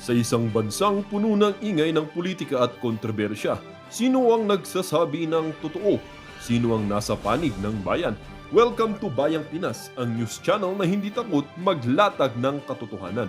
Sa isang bansang puno ng ingay ng politika at kontrobersya, sino ang nagsasabi ng totoo? Sino ang nasa panig ng bayan? Welcome to Bayang Pinas, ang news channel na hindi takot maglatag ng katotohanan.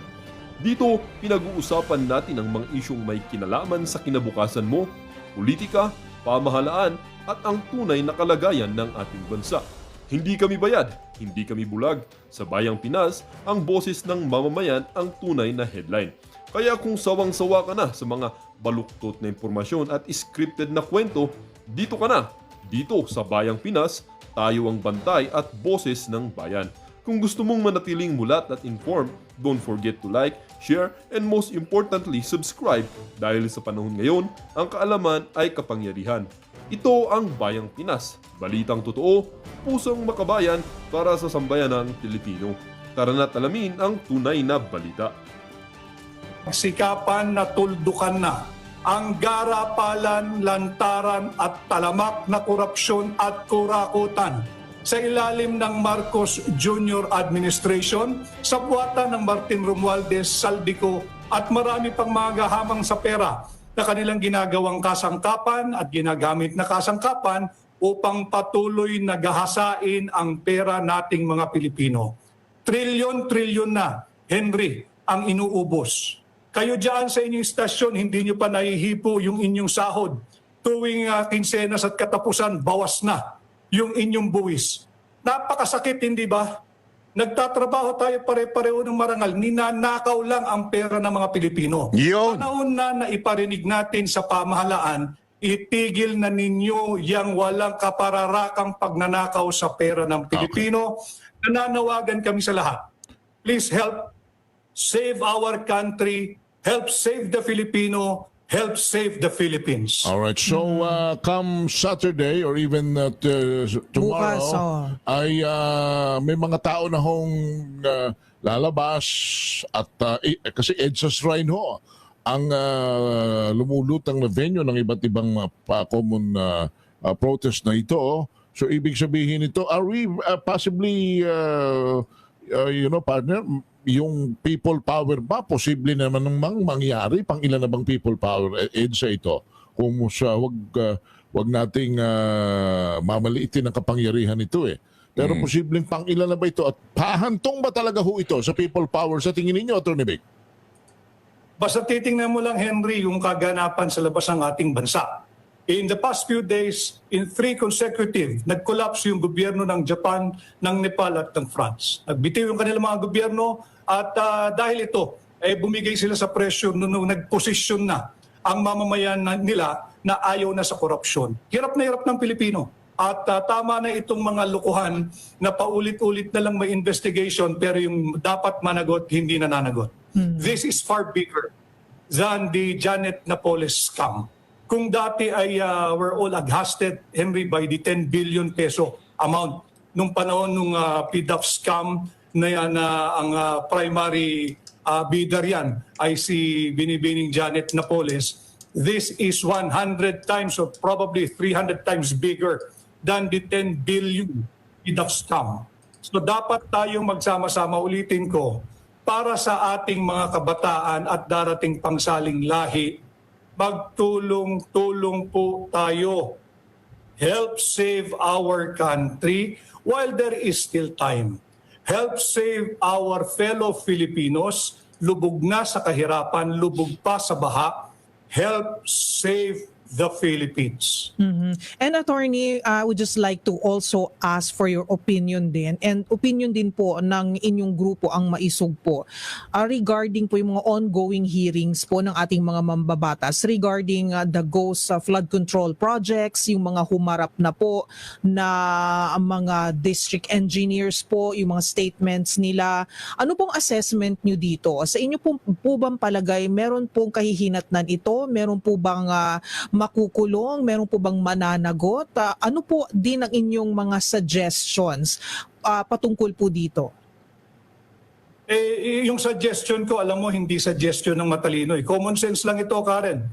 Dito, pinag-uusapan natin ang mga isyong may kinalaman sa kinabukasan mo, politika, pamahalaan at ang tunay na kalagayan ng ating bansa. Hindi kami bayad, hindi kami bulag. Sa Bayang Pinas, ang boses ng mamamayan ang tunay na headline. Kaya kung sawang-sawa ka na sa mga baluktot na impormasyon at scripted na kwento, dito ka na. Dito sa Bayang Pinas, tayo ang bantay at boses ng bayan. Kung gusto mong manatiling mulat at informed, don't forget to like, share, and most importantly, subscribe dahil sa panahon ngayon, ang kaalaman ay kapangyarihan. Ito ang Bayang Pinas, balitang totoo, pusong makabayan para sa sambayanang Pilipino. Tara na't alamin ang tunay na balita. Sikapan na tuldukan na ang garapalan, lantaran at talamak na korupsyon at kurakutan sa ilalim ng Marcos Jr. Administration sa buwatan ng Martin Romualdez, Saldico at marami pang mga gahamang sa pera na kanilang ginagawang kasangkapan at ginagamit na kasangkapan upang patuloy na gahasain ang pera nating mga Pilipino. Trilyon-trilyon na, Henry, ang inuubos. Kayo dyan sa inyong istasyon, hindi nyo pa nahihipo yung inyong sahod. Tuwing kinsenas at katapusan, bawas na yung inyong buwis. Napakasakit, hindi ba? Nagtatrabaho tayo pare-pareho ng marangal, ninanakaw lang ang pera ng mga Pilipino. Yun. Panahon na iparinig natin sa pamahalaan, itigil na ninyo yang walang kapararakang pagnanakaw sa pera ng Pilipino. Okay. Nananawagan kami sa lahat. Please help save our country, help save the Filipino, help save the Philippines. All right. So come Saturday or even tomorrow Bukas, ay may mga tao na hong lalabas at kasi EDSA Shrine ho ang lumulutang na venue ng iba't ibang common protest na ito. So ibig sabihin nito, are we possibly partner, yung people power ba posible naman ng mangyari? Pang ilan na bang people power EDSA ito? Kung sa wag nating mamaliitin ang kapangyarihan ito eh. Pero posibleng pang ilan na ba ito? At pahantong ba talaga ho ito sa people power sa tingin ninyo, Atty. Vic? Basta titingnan mo lang, Henry, yung kaganapan sa labas ng ating bansa. In the past few days, in 3 consecutive, nag-collapse yung gobyerno ng Japan, ng Nepal at ng France. Nagbitiw yung kanilang mga gobyerno at dahil ito, bumigay sila sa presyo nung nag-posisyon na ang mamamayan nila na ayaw na sa korupsyon. Hirap na hirap ng Pilipino. At tama na itong mga lukuhan na paulit-ulit na lang may investigation pero yung dapat managot, hindi nananagot. This is far bigger than the Janet Napoles scam. Kung dati ay we're all aghasted, Henry, by the 10 billion peso amount nung panahon nung PDAF scam na yan, ang primary bidder yan ay si Binibining Janet Napoles. This is 100 times or probably 300 times bigger than the 10 billion PDAF scam. So dapat tayong magsama-sama, ulitin ko, para sa ating mga kabataan at darating pangsaling lahi, magtulong-tulong po tayo. Help save our country while there is still time. Help save our fellow Filipinos, lubog na sa kahirapan, lubog pa sa baha. Help save the Philippines. And attorney, I would just like to also ask for your opinion din and opinion din po ng inyong grupo ang maisog po regarding po yung mga ongoing hearings po ng ating mga mambabatas regarding the ghost flood control projects, yung mga humarap na po na mga district engineers po, yung mga statements nila. Ano pong assessment nyo dito? Sa inyo po bang palagay, meron pong kahihinatnan ito? Meron po bang makukulong? Meron po bang mananagot? Ano po din ang inyong mga suggestions patungkol po dito? Yung suggestion ko, alam mo, hindi suggestion ng matalino. Common sense lang ito, Karen.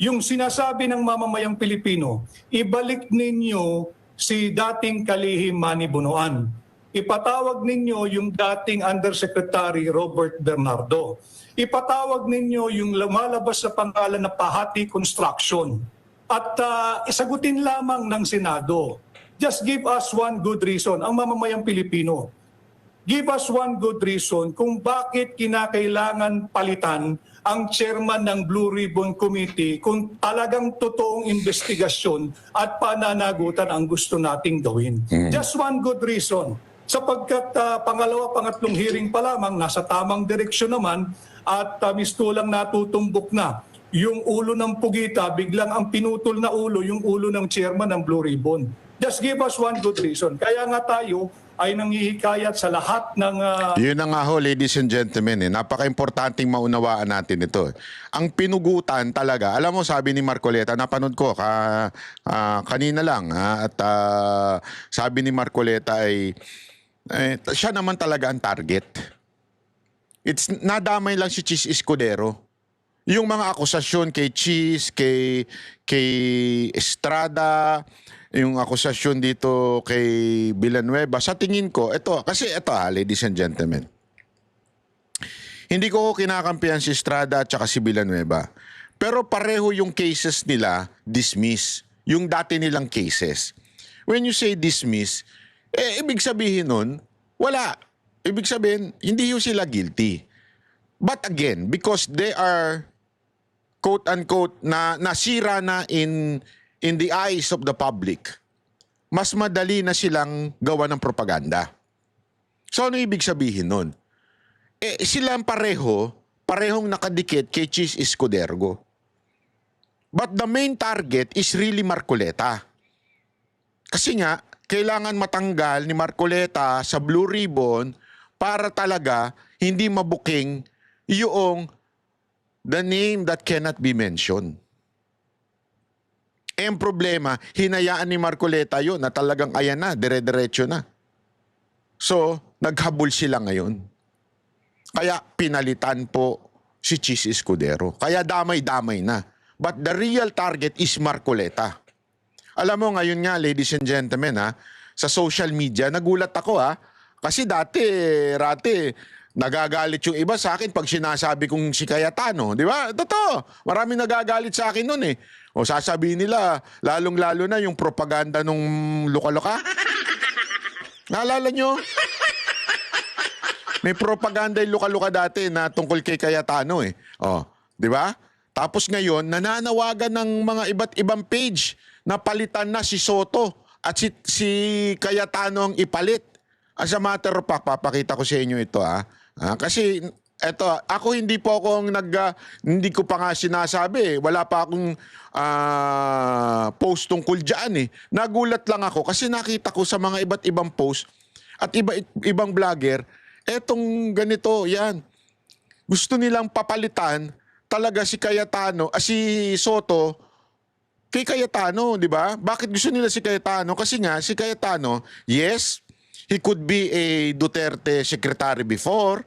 Yung sinasabi ng mamamayang Pilipino, ibalik ninyo si dating kalihim Manny Bunuan. Ipatawag ninyo yung dating Undersecretary Robert Bernardo. Ipatawag ninyo yung lumalabas sa pangalan na Pahati Construction. At isagutin lamang ng Senado. Just give us one good reason, ang mamamayang Pilipino. Give us one good reason kung bakit kinakailangan palitan ang chairman ng Blue Ribbon Committee kung talagang totoong investigasyon at pananagutan ang gusto nating gawin. Just one good reason. Sapagkat pangalawa, pangatlong hearing pa lamang, nasa tamang direksyon naman at mistulang natutumbok na yung ulo ng pugita, biglang ang pinutol na ulo, yung ulo ng chairman ng Blue Ribbon. Just give us one good reason. Kaya nga tayo ay nanghihikayat sa lahat ng... Yun na nga ho, ladies and gentlemen, napaka-importanting maunawaan natin ito. Ang pinugutan talaga, alam mo, sabi ni Marcoleta, napanood ko kanina lang, at sabi ni Marcoleta ay siya naman talaga ang target. It's nadamay lang si Chis Escudero. Yung mga akusasyon kay Chis, kay Estrada, yung akusasyon dito kay Villanueva, sa tingin ko, ito, ladies and gentlemen, hindi ko kinakampihan si Estrada at saka si Villanueva. Pero pareho yung cases nila, dismiss. Yung dati nilang cases. When you say dismiss, ibig sabihin nun, wala. Ibig sabihin, hindi yung sila guilty. But again, because they are, quote-unquote, nasira na in the eyes of the public, mas madali na silang gawa ng propaganda. So ano ibig sabihin nun? Silang parehong nakadikit kay Chis Escudero. But the main target is really Marcoleta. Kasi nga, kailangan matanggal ni Marcoleta sa Blue Ribbon para talaga hindi mabuking yung the name that cannot be mentioned. Ang problema, hinayaan ni Marcoleta yun na talagang ayan na, dire-diretso na. So, naghabol sila ngayon. Kaya pinalitan po si Chis Escudero. Kaya damay-damay na. But the real target is Marcoleta. Alam mo ngayon nga, ladies and gentlemen, sa social media, nagulat ako kasi dati, nagagalit yung iba sa akin pag sinasabi kong si Cayetano. Di ba? Totoo. Maraming nagagalit sa akin nun eh. O sasabihin nila, lalong-lalo na yung propaganda nung luka-luka. Naalala nyo? May propaganda yung luka-luka dati na tungkol kay Cayetano eh. O, di ba? Tapos ngayon, nananawagan ng mga iba't ibang page na palitan na si Soto at si Cayetano ang ipalit. As a matter of fact, papakita ko sa inyo ito kasi eto, ako hindi hindi ko pa nga sinasabi. Wala pa akong post tungkol dyan eh. Nagulat lang ako kasi nakita ko sa mga iba't ibang post at ibang vlogger, etong ganito, yan. Gusto nilang papalitan talaga si Cayetano, si Soto kay Cayetano, di ba? Bakit gusto nila si Cayetano? Kasi nga, si Cayetano, yes, he could be a Duterte secretary before,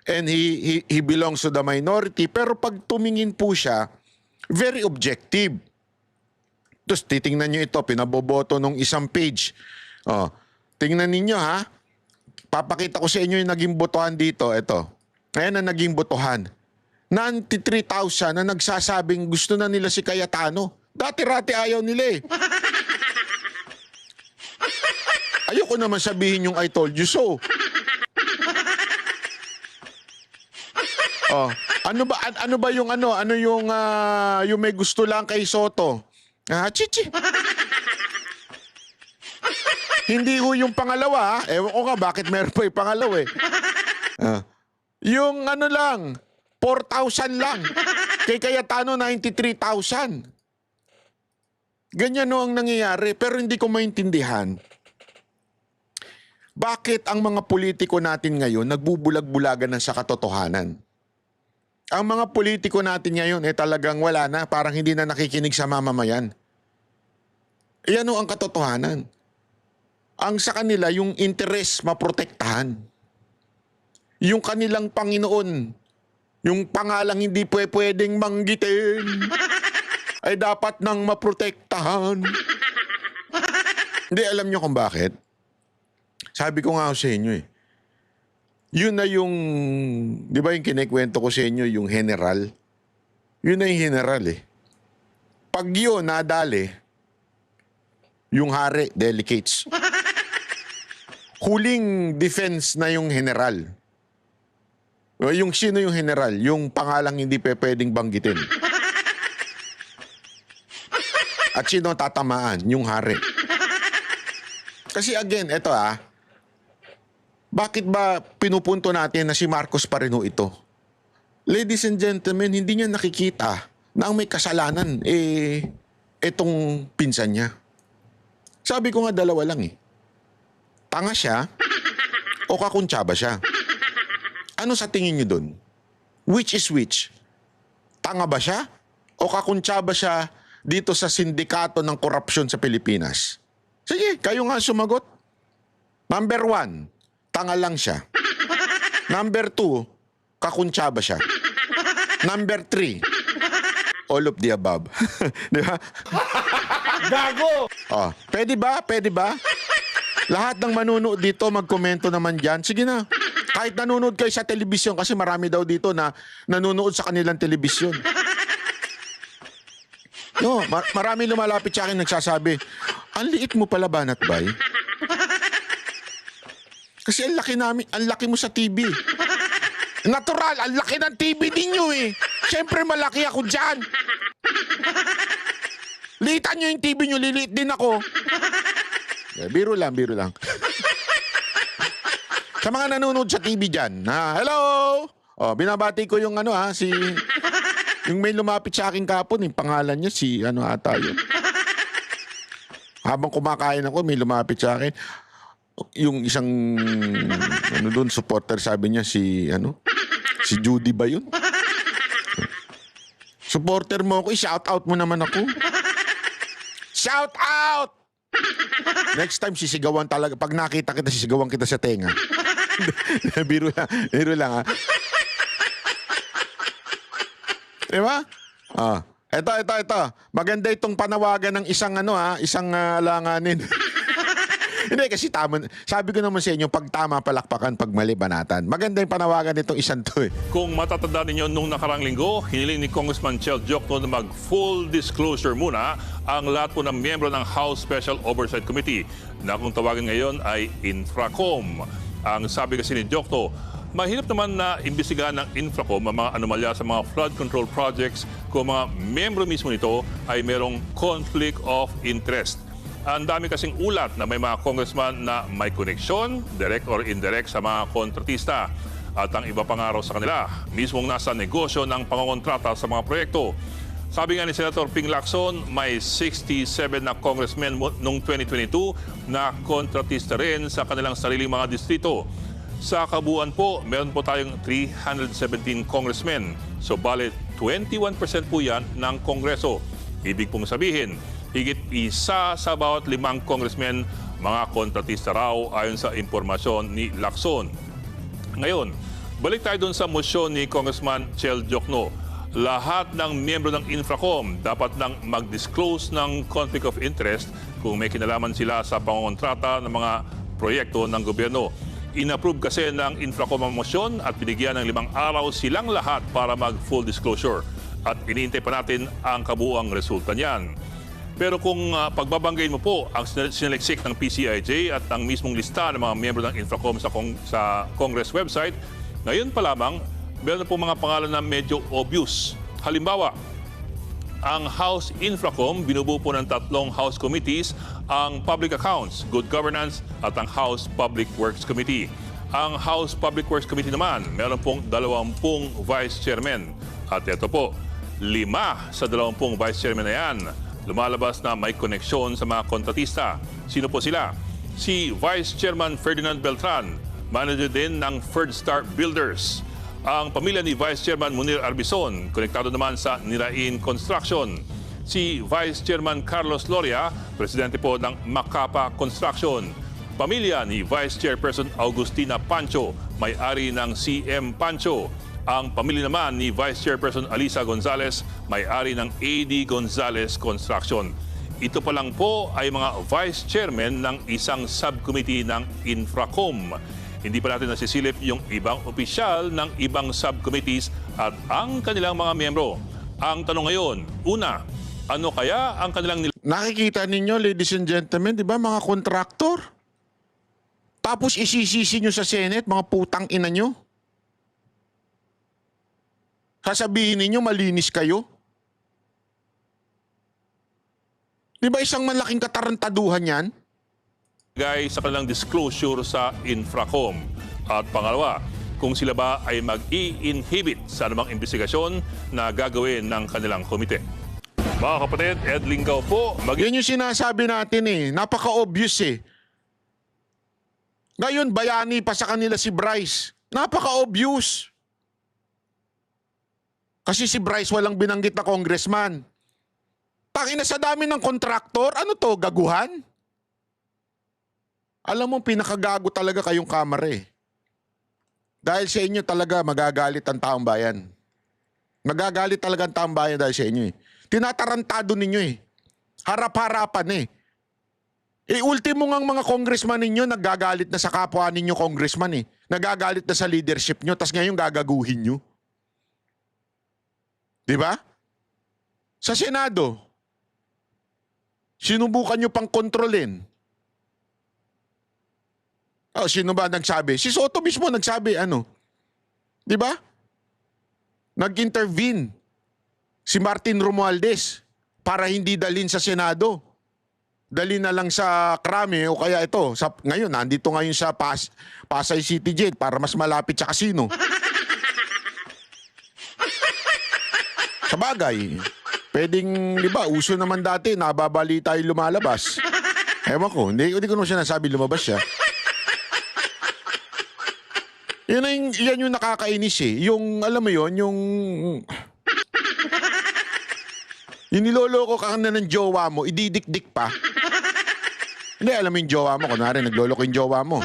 and he belongs to the minority, pero pag tumingin po siya, very objective. Tapos titingnan nyo ito, pinaboboto nung isang page. Tingnan ninyo papakita ko sa inyo yung naging botohan dito. Ito, ayan ang naging botohan. 93,000 na nagsasabing gusto na nila si Cayetano. Dati-rati ayaw nila eh. Ayoko naman sabihin yung I told you so. Ano ba yung yung may gusto lang kay Soto? Chichi. Hindi ho yung pangalawa. Ewan ko nga bakit meron pa yung pangalawa eh. Yung lang, 4,000 lang. Kay Cayetano, 93,000. Ganyan ang nangyayari. Pero hindi ko maintindihan. Bakit ang mga politiko natin ngayon nagbubulag-bulagan sa katotohanan? Ang mga politiko natin ngayon talagang wala na, parang hindi na nakikinig sa mamamayan. Iyan ang katotohanan. Ang sa kanila, yung interest maprotektahan. Yung kanilang Panginoon, yung pangalang hindi pwedeng manggitin, ay dapat nang maprotektahan. Hindi, alam nyo kung bakit? Sabi ko nga sa inyo eh. Yun na yung, di ba yung kinikwento ko sa inyo, yung general? Yun na yung general eh. Pag yun nadali, yung hari, delicates. Huling defense na yung general. Yung sino yung general? Yung pangalang hindi pwedeng banggitin. At sino tatamaan? Yung hari. Kasi again, eto bakit ba pinupunto natin na si Marcos pa rin ito? Ladies and gentlemen, hindi niya nakikita na ang may kasalanan, etong pinsan niya. Sabi ko nga dalawa lang eh. Tanga siya o kakuntsaba siya. Ano sa tingin niyo dun? Which is which? Tanga ba siya o kakuntsaba siya dito sa sindikato ng korupsyon sa Pilipinas? Sige, kayo nga sumagot. Number 1, tanga lang siya. Number 2, kakuntsaba siya. Number 3, all of the above. Di ba? Gago! Oh, pwede ba? Pwede ba? Lahat ng manunood dito, magkomento naman dyan. Sige na. Kahit nanonood kayo sa telebisyon, kasi marami daw dito na nanonood sa kanilang telebisyon. No, marami lumalapit sa akin nagsasabi, ang liit mo pala, Banat Bay. Kasi ang laki mo sa TV. Natural, ang laki ng TV ninyo eh. Siyempre malaki ako dyan. Liitan nyo yung TV nyo, liliit din ako. Biro lang. Sa mga nanonood sa TV dyan, hello! Oh, binabati ko yung yung may lumapit sa akin kapon, yung pangalan niya si ata yun. Habang kumakain ako, may lumapit sa akin. Yung isang doon supporter, sabi niya si Judy ba yun? Supporter mo ako, shout out mo naman ako. Shout out! Next time sisigawan talaga. Pag nakita kita, sisigawan kita sa tenga. Biro lang. Diba? Ito. Maganda itong panawagan ng isang alanganin. Hindi, kasi tama. Sabi ko naman sa inyo, pag tama palakpakan, pag mali banatan. Maganda yung panawagan nitong isang to eh. Kung matatandaan ninyo nung nakarang linggo, hiniling ni Congressman Chel Diokno na mag-full disclosure muna ang lahat po ng miyembro ng House Special Oversight Committee na kung tawagan ngayon ay Infracom. Ang sabi kasi ni Diokno, mahirap naman na imbestigahan ng Infracom ang mga anomalya sa mga flood control projects kung mga miyembro mismo nito ay merong conflict of interest. Ang dami kasing ulat na may mga congressman na may koneksyon, direct or indirect, sa mga kontratista. At ang iba pang araw sa kanila, mismong nasa negosyo ng pangongontrata sa mga proyekto. Sabi nga ni Senator Ping Lacson, may 67 na congressmen noong 2022 na kontratista rin sa kanilang sariling mga distrito. Sa kabuuan po, meron po tayong 317 congressmen. So bale, 21% po yan ng Kongreso. Ibig pong sabihin, higit isa sa bawat 5 congressmen mga kontratista raw ayon sa impormasyon ni Lacson. Ngayon, balik tayo dun sa mosyon ni Congressman Chel Diokno. Lahat ng miyembro ng Infracom dapat nang mag-disclose ng conflict of interest kung may kinalaman sila sa pangongontrata ng mga proyekto ng gobyerno. In-approve kasi ng Infracom ang mosyon at binigyan ng 5 araw silang lahat para mag-full disclosure. At iniintay pa natin ang kabuuang resulta niyan. Pero kung pagbabanggain mo po ang sinaliksik ng PCIJ at ang mismong lista ng mga miyembro ng Infracom sa Congress website, ngayon pa lamang, meron po mga pangalan na medyo obvious. Halimbawa, ang House Infracom, binubuo po ng 3 House Committees, ang Public Accounts, Good Governance at ang House Public Works Committee. Ang House Public Works Committee naman, meron pong 20 Vice Chairman. At ito po, 5 sa 20 Vice Chairman na yan, lumalabas na may koneksyon sa mga kontratista. Sino po sila? Si Vice Chairman Ferdinand Beltran, manager din ng Third Star Builders. Ang pamilya ni Vice Chairman Munir Arbizon, konektado naman sa Nirain Construction. Si Vice Chairman Carlos Loria, presidente po ng Macapa Construction. Pamilya ni Vice Chairperson Augustina Pancho, may-ari ng CM Pancho. Ang pamilya naman ni Vice Chairperson Alisa Gonzales, may-ari ng AD Gonzales Construction. ito pa lang po ay mga vice chairman ng isang subcommittee ng Infracom. Hindi pa natin nasisilip yung ibang opisyal ng ibang subcommittees at ang kanilang mga miyembro. Ang tanong ngayon, una, ano kaya ang kanilang Nakikita ninyo, ladies and gentlemen, di ba, mga kontraktor? Tapos isisisi nyo sa Senate, mga putang ina nyo. Sasabihin ninyo, malinis kayo. Di ba isang malaking katarantaduhan yan? nilagay sa kanilang disclosure sa Infracom? At pangalawa, kung sila ba ay mag-i-inhibit sa anumang investigasyon na gagawin ng kanilang komite. Mga kapatid, Ed Lingaw po. Yan yung sinasabi natin eh. Napaka-obvious eh. Ngayon, bayani pa sa kanila si Bryce. Napaka-obvious. Kasi si Bryce walang binanggit na congressman. Tangina sa dami ng kontraktor, ano to, gaguhan? Alam mo, pinakagago talaga kayong kamara eh. Dahil sa inyo talaga magagalit ang taong bayan. Magagalit talaga ang taong bayan dahil sa inyo eh. Tinatarantado ninyo eh. Harap-harapan eh. Ultimo ngang mga congressman ninyo naggagalit na sa kapwa ninyo congressman eh. Nagagalit na sa leadership nyo, tas ngayon gagaguhin nyo. Di ba? Sa Senado, sinubukan nyo pang kontrolin. Oh, sino ba nagsabi? Si Soto mismo nagsabi, ano? Di ba? Nag-intervene si Martin Romualdez para hindi dalhin sa Senado. Dalhin na lang sa Krame o kaya ito. Ngayon, nandito ngayon sa Pasay City Jail para mas malapit sa kasino. Sa bagay, pwedeng, di ba, uso naman dati, nababalita yung lumalabas. Ewan ko, hindi ko naman siya nasabi lumabas siya. Yan yung nakakainis eh. Yung, alam mo yon yung niloloko ka na ng jowa mo, ididikdik pa. Hindi, alam mo yung jowa mo, kunwari nagloloko yung jowa mo.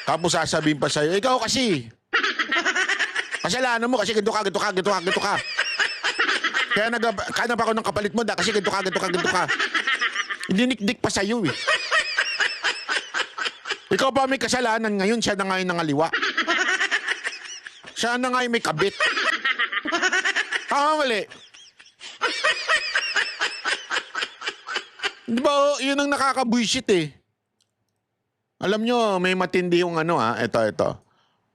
Tapos sasabihin pa sa'yo, ikaw kasi. Kasalanan mo kasi ganito ka. Kaya nagkanap ako ng kapalit mo kasi ganito ka. Dinikdik pa sa'yo eh. Ikaw pa may kasalanan ngayon, siya na nga yung nangaliwa. Siya na nga yung may kabit. Tama mali. Di ba, yun ang nakakabuisit eh. Alam nyo, may matindi yung ano ha, ito.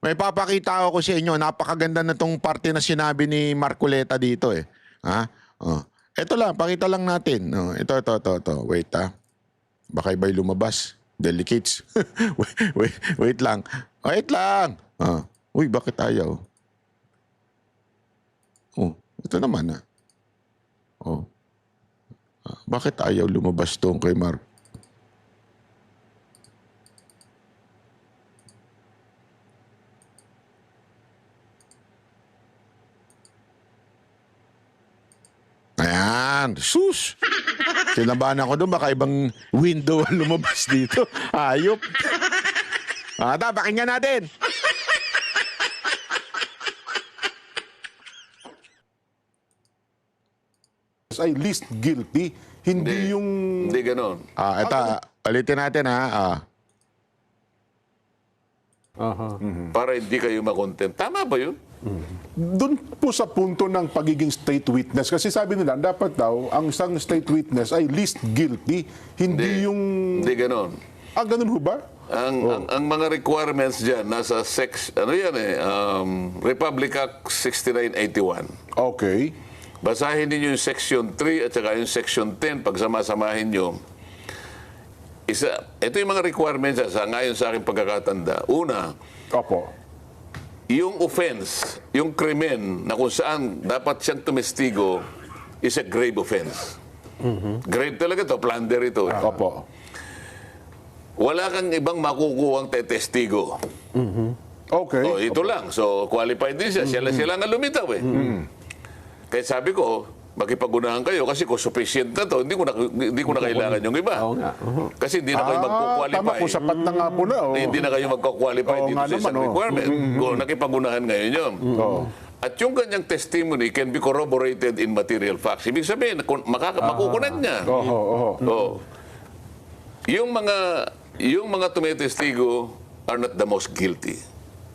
May papakita ako sa inyo, napakaganda na tong parte na sinabi ni Marcoleta dito eh. Ha? Oh. Ito lang, pakita lang natin. Oh, ito. Wait ha. Baka iba'y lumabas. Delicates. wait lang. Wait lang. Oh. Uy, bakit ayaw? Oh, ito naman ah. Oh. Bakit ayaw lumabas tong kay Mark? Ayan, sus! Kinabahan ako doon, baka ibang window ang lumabas dito. Ayop. Pakinggan natin. Ay least guilty, hindi yung... Hindi ganon. Ito, palitin natin ha. Para hindi kayo makontempt. Tama ba yun? Doon po sa punto ng pagiging state witness, kasi sabi nila, dapat daw, ang isang state witness ay least guilty, hindi yung... Hindi ganon. Ganun ho ba? Ang mga requirements dyan, nasa Republic Act 6981. Okay. Basahin niyo yung Section 3 at saka yung Section 10, pagsama-samahin nyo. Ito yung mga requirements ngayon sa aking pagkakatanda. Una, Opo. yung offense, yung krimen na kung saan dapat siyang tumestigo is a grave offense. Grave talaga to, plunder ito. Opo. Wala kang ibang makukuhang tetestigo. Okay. Oh, ito lang. So, qualified din siya. Sila nga lumitaw eh. Kaya sabi ko, makipagunahan kayo kasi kung sufficient na to, hindi ko na kailangan yung iba. Kasi hindi na kayo magkukwalify. Tama po, sapat na nga po na. Hindi na kayo magkukwalify dito sa isang requirement. Kung nakipagunahan ngayon yun. At yung kanyang testimony can be corroborated in material facts. Ibig sabihin, makukunan niya. Oo. Yung mga tumitestigo are not the most guilty.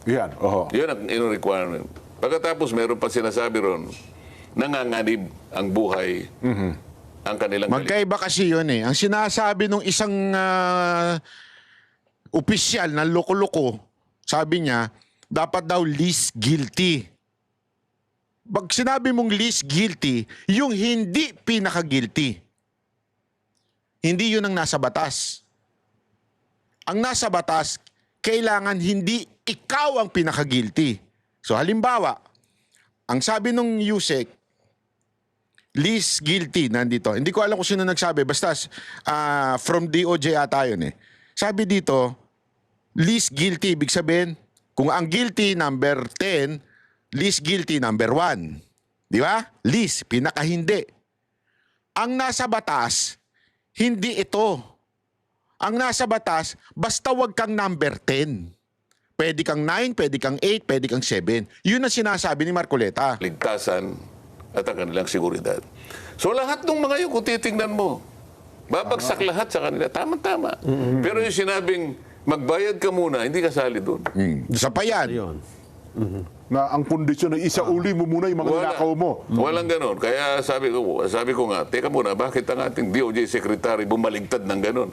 Yan. Yun ang requirement. Pagkatapos, meron pa sinasabi ron, nanganganib ang buhay, ang kanilang Magkaiba kasi yun eh. Ang sinasabi ng isang opisyal na loko-loko, sabi niya, dapat daw least guilty. Pag sinabi mong least guilty, yung hindi pinaka-guilty. Hindi yun ang nasa batas. Ang nasa batas, kailangan hindi ikaw ang pinaka-guilty. So halimbawa, ang sabi nung USEC, least guilty nandito. Hindi ko alam kung sino nagsabi. Basta from DOJ ata yun eh. Sabi dito, least guilty. Ibig sabihin, kung ang guilty number 10, least guilty number 1. Di ba? Least, pinaka-hindi. Ang nasa batas, hindi ito. Ang nasa batas, basta wag kang number 10. Pwede kang 9, pwede kang 8, pwede kang 7. Yun ang sinasabi ni Marcoleta. ligtasan at ang kanilang seguridad. So lahat ng mga yun, kung titingnan mo, babagsak lahat sa kanila. Tama-tama. Pero yung sinabing, magbayad ka muna, hindi kasali doon. Sa pa yan. Na ang kondisyon ay isauli mo muna yung mga ninakaw mo. Walang ganon. Kaya sabi ko nga, teka muna, bakit ang ating DOJ Secretary bumaligtad ng ganon?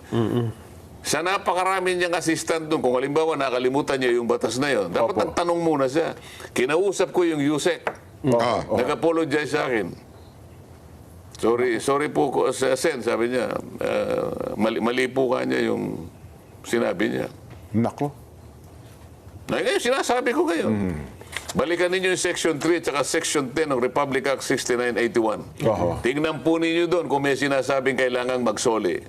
Sa napakarami niyang assistant doon, kung halimbawa nakalimutan niya yung batas na yun, dapat ang tanong muna siya. Kinausap ko yung USEC. Nag-apologize sa akin. Sorry po, Sen, sabi niya. Mali po ka niya yung sinabi niya. Nako. Ngayon, sinasabi ko ngayon. Balikan ninyo yung Section 3 at saka Section 10 ng Republic Act 6981. Tingnan po ninyo doon kung may sinasabing kailangang magsoli.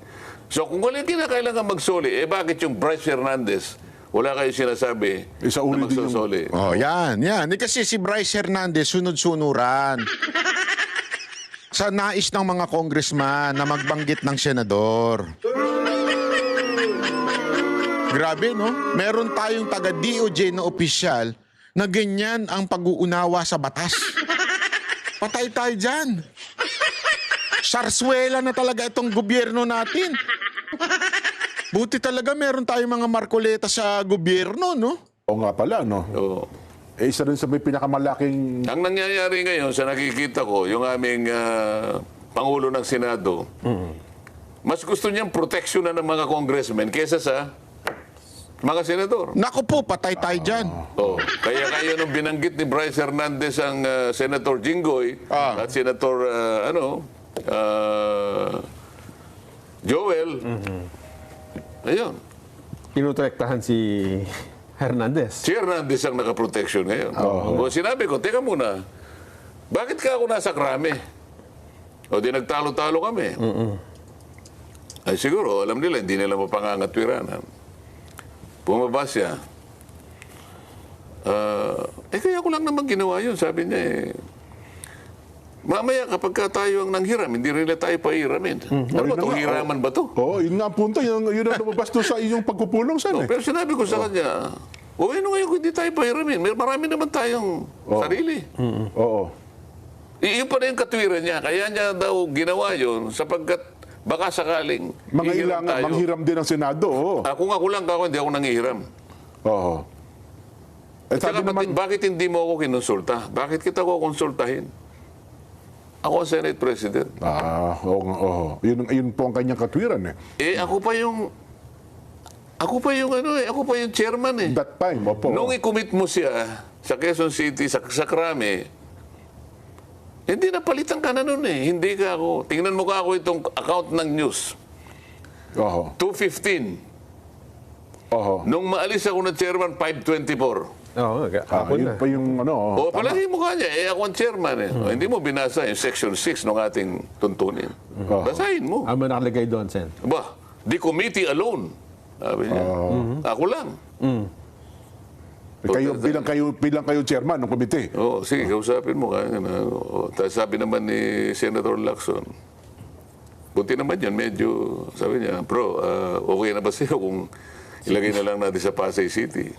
So kung wala kinakailangan magsoli, bakit yung Bryce Hernandez, wala kayong sinasabi Isauli na din yung- magsosoli? Yan. Kasi si Bryce Hernandez, sunod-sunuran. Sa nais ng mga congressman na magbanggit ng senador. Grabe, no? Meron tayong taga-DOJ na opisyal na ganyan ang pag-uunawa sa batas. Patay tayo dyan. Sarswela na talaga itong gobyerno natin. Buti talaga meron tayong mga Marcoleta sa gobyerno, no? O nga pala, no? Oo. Isa rin sa may pinakamalaking... Ang nangyayari ngayon sa nakikita ko, yung aming Pangulo ng Senado, mas gusto niyang proteksyonan ng mga congressmen kesa sa mga senador. Naku po, patay tayo dyan. Oh, kaya nung binanggit ni Bryce Hernandez ang Senator Jinggoy at Senator Joel, ayun. Pinutektahan si Hernandez. Si Hernandez ang nakaproteksyon ngayon. O sinabi ko, teka muna, bakit ka ako nasa krame? O di nagtalo-talo kami. Ay siguro, alam nila, hindi nila mapangangatwiranan. Bumaba siya. Kaya ko lang naman ginawa yun. Sabi niya mamaya kapag ka tayo ang nanghiram, hindi rin tayo pahiramin. Ano ba ito? Hiraman ba ito? Oo, yun nga ang punto. Yun ang lumabas doon sa iyong pagpupulong, Sen. Pero sinabi ko sa kanya, ano ngayon kung hindi tayo pahiramin? Marami naman tayong sarili. Oo. Iyon pa na yung katwiran niya. Kaya niya daw ginawa yun sapagkat baka sakaling hihiram tayo. Manghiram din ang Senado. Oo. Kung ako lang hindi ako nanghihiram. Oo. At saka bakit hindi mo ako kinonsulta? Bakit kita ko konsultahin? Ako ang Senate President. Oo. Yun po ang kanyang katwiran Ako pa yung chairman That time, opo. Nung i-commit mo siya sa Quezon City, sa Krame, hindi napalitan ka na nun Hindi ka ako. Tingnan mo ka ako itong account ng news. Oo. 2:15. Oo. Nung maalis ako ng chairman, 5:24. Oo, hapon Yun na. pa yung O, palagi mo ka niya. Ako ang chairman O, hindi mo binasa yung Section 6 ng ating tuntunin. Basahin mo. Ano nakalagay doon, Sen? Ba, the committee alone. Sabi niya. Ako lang. Bilang kayo chairman ng komite. Oo, sige, kausapin mo. Tapos sabi naman ni Senator Lacson, buti naman yan, medyo, sabi niya, okay na ba sa'yo kung ilagay na lang natin sa Pasay City?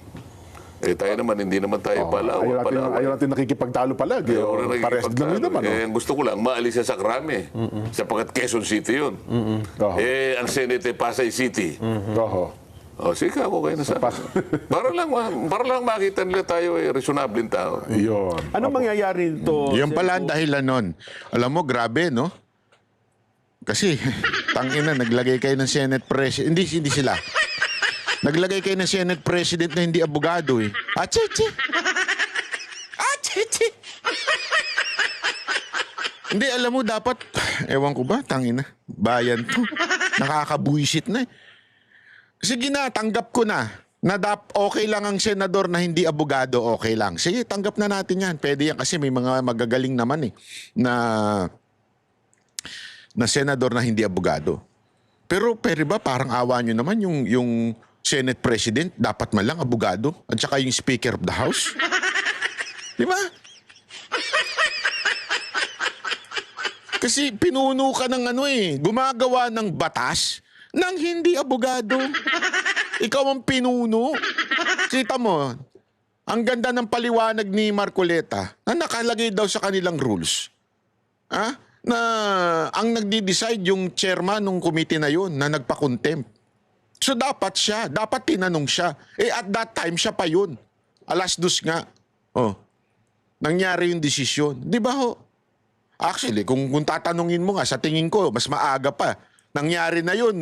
Eh tayo naman, hindi naman tayo Ayaw natin nakikipagtalo palagi. Pares lang din naman. Ang gusto ko lang, maalis siya sa Krame. Sapagkat Quezon City yun. Oho. Ang Senate ay Pasay City. Oho. O, sige, ako kayo na sa para lang makita nila tayo ay reasonable tao. Yun. Anong mangyayari dito? Yan pala ang dahilan nun. Alam mo, grabe, no? Kasi, tangina, naglagay kayo ng Senate President. Hindi sila. Naglagay kayo ng Senate President na hindi abogado, eh. Achichi! Achichi! Hindi, alam mo, dapat, ewan ko ba, tangina, bayan to. Nakakabuisit na, eh. Sige na, tanggap ko na. Okay lang ang senador na hindi abogado, okay lang. Sige, tanggap na natin yan. Pwede yan kasi may mga magagaling naman, eh, na senador na hindi abogado. Pero ba parang awa nyo naman yung Senate President, dapat man lang abogado, at saka yung Speaker of the House. Di ba? Kasi pinuno ka ng gumagawa ng batas ng hindi abogado. Ikaw ang pinuno. Kita mo, ang ganda ng paliwanag ni Marcoleta na nakalagay daw sa kanilang rules. Na ang nagdi-decide yung chairman ng committee na yun na nagpa-contempt. So dapat tinanong siya. At that time, siya pa yun. Alas 2 nga. Nangyari yung desisyon. Di ba ho? Actually, kung tatanungin mo nga, sa tingin ko, mas maaga pa. Nangyari na yun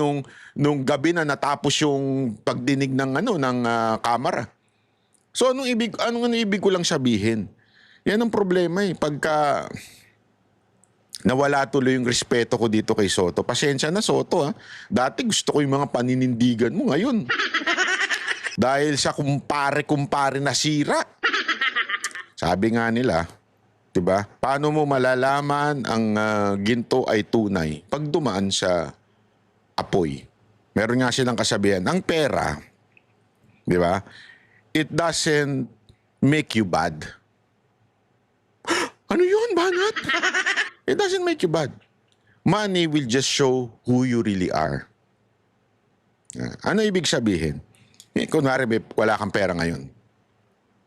nung gabi na natapos yung pagdinig ng kamera. So anong ibig ko lang sabihin? Yan ang problema eh. Pagka nawala tuloy yung respeto ko dito kay Soto. Pasensya na, Soto, ha. Dati gusto ko yung mga paninindigan mo. Ngayon, dahil sa kumpare na sira. Sabi nga nila, diba? Paano mo malalaman ang ginto ay tunay pag dumaan sa apoy? Meron nga silang kasabihan, ang pera, diba? It doesn't make you bad. Ano yun, Banat? It doesn't make you bad. Money will just show who you really are. Ano ibig sabihin? Kunwari, wala kang pera ngayon.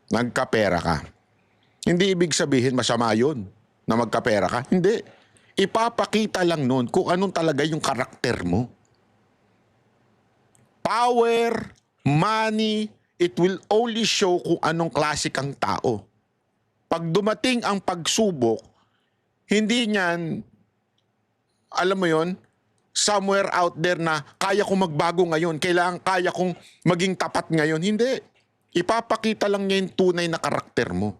Nagkapera ka. Hindi ibig sabihin masama yun na magkapera ka. Hindi. Ipapakita lang nun kung anong talaga yung karakter mo. Power, money, it will only show kung anong klase kang tao. Pag dumating ang pagsubok, hindi niyan, alam mo yon, somewhere out there na kaya kong magbago ngayon, kaya kong maging tapat ngayon. Hindi. Ipapakita lang niya yung tunay na karakter mo.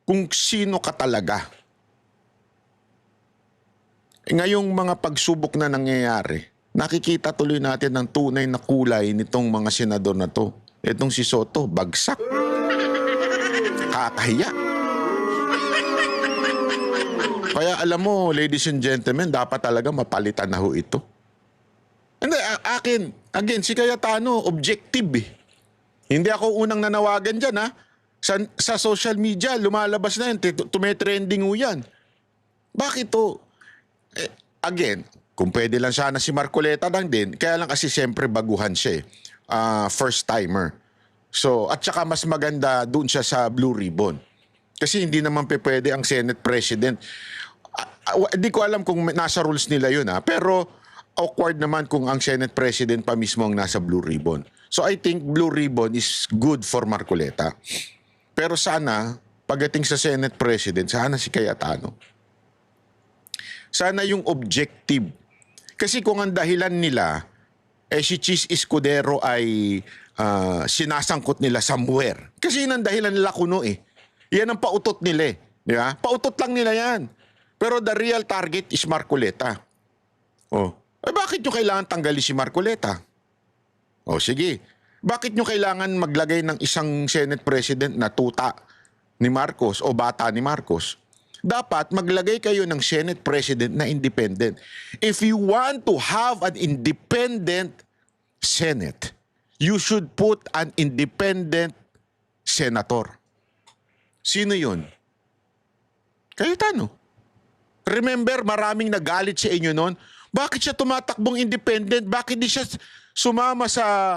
Kung sino ka talaga. Ngayong mga pagsubok na nangyayari, nakikita tuloy natin ang tunay na kulay nitong mga senador na to. Itong si Soto, bagsak. Kakahiya. Kaya alam mo, ladies and gentlemen, dapat talaga mapalitan na ho ito. Hindi, again, si Cayetano, objective eh. Hindi ako unang nanawagan dyan, ha? Sa social media, lumalabas na yan, tumetrending ho yan. Bakit to? Again, kung pwede lang sana si Marcoleta lang din, kaya lang kasi siyempre baguhan siya eh. First timer. So, at saka mas maganda doon siya sa Blue Ribbon. Kasi hindi naman pwede ang Senate President. Hindi ko alam kung nasa rules nila yun, ha? Pero awkward naman kung ang Senate President pa mismo ang nasa Blue Ribbon. So I think Blue Ribbon is good for Marcoleta. Pero sana, pagdating sa Senate President, sana si Cayetano. Sana yung objective. Kasi kung ang dahilan nila, si Chis Escudero ay sinasangkot nila somewhere. Kasi yun ang dahilan nila kuno eh. Yan ang pautot nila eh. Diba? Pautot lang nila yan. Pero the real target is Marcoleta. Bakit nyo kailangan tanggalin si Marcoleta? Sige. Bakit nyo kailangan maglagay ng isang Senate President na tuta ni Marcos o bata ni Marcos? Dapat maglagay kayo ng Senate President na independent. If you want to have an independent Senate, you should put an independent senator. Sino yun? Cayetano. Remember, maraming nagalit sa inyo noon. Bakit siya tumatakbong independent? Bakit di siya sumama sa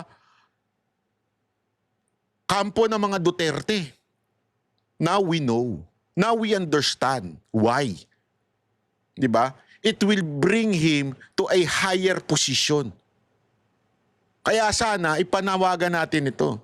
kampo ng mga Duterte. Now we know. Now we understand why. 'Di ba? It will bring him to a higher position. Kaya sana ipanawagan natin ito.